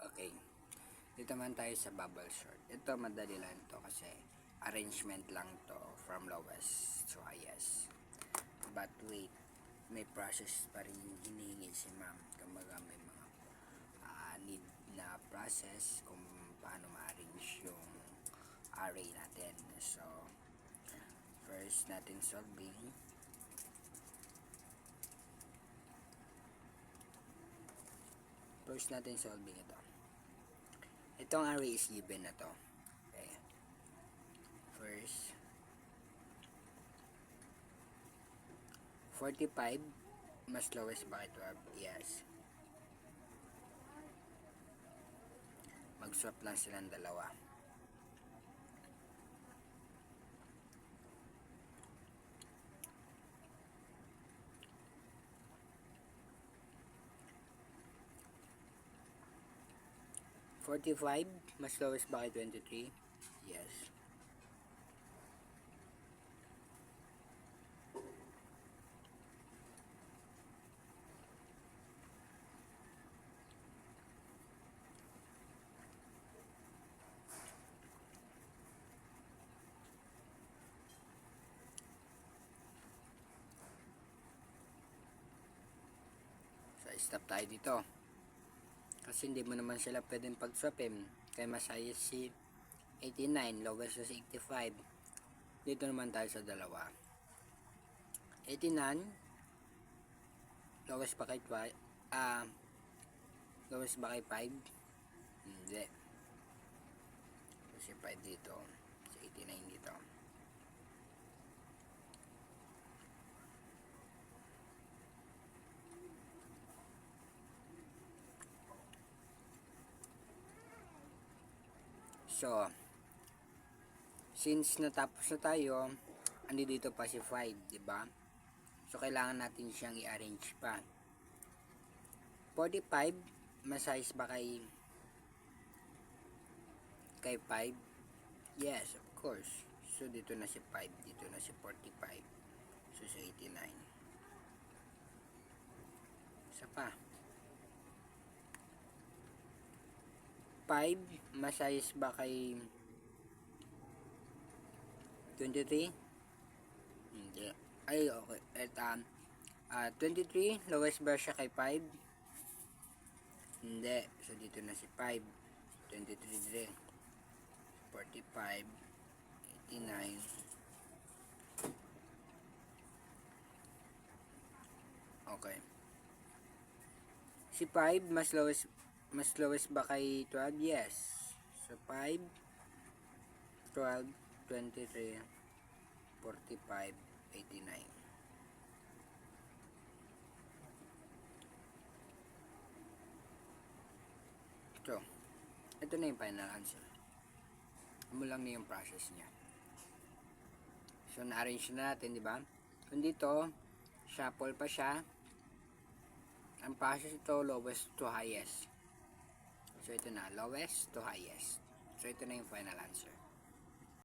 Okay. Dito naman tayo sa bubble sort. Ito madali lang to kasi arrangement lang to from lowest to highest. But wait, may process pa rin hinihingi si ma'am. Kumbaga may mga need na process kung paano ma-arrange yung array natin. So, first natin solving. First natin solving ito. Itong array is given na to. Okay. First, 45 mas lowest ba 12? Yes. Mag-swap lang silang dalawa. $45 mas lowest ba kay 23? Yes. So, stop tayo dito. Kasi hindi mo naman sila pwedeng pag-swapin. Kaya mas highest si 89, lowest sa 85. Dito naman tayo sa dalawa. 89, lowest ba kay 5? Lowest ba kay 5? Hindi. Kasi 5 dito. Sa 89 dito. So, since natapos na tayo, andi dito pa si 5, di ba? So, kailangan natin siyang i-arrange pa. 45, mas size ba kay 5? Yes, of course. So, dito na si 5, dito na si 45. So, sa 89. Isa pa. 5, mas size ba kay 23? Hindi. Ay, okay. At 23, lowest ba siya kay 5? Hindi. So, dito na si 5. 23 dire. 45. 89. Okay. Si 5, mas lowest ba kay 12? Yes. So, 5, 12, 23, 45, 89. So, ito na yung final answer. Mo lang na yung process niya. So, na-arrange na natin, di ba? Kung dito, shuffle pa siya. Ang process ito, lowest to highest. So, ito na, lowest to highest. So, ito na yung final answer.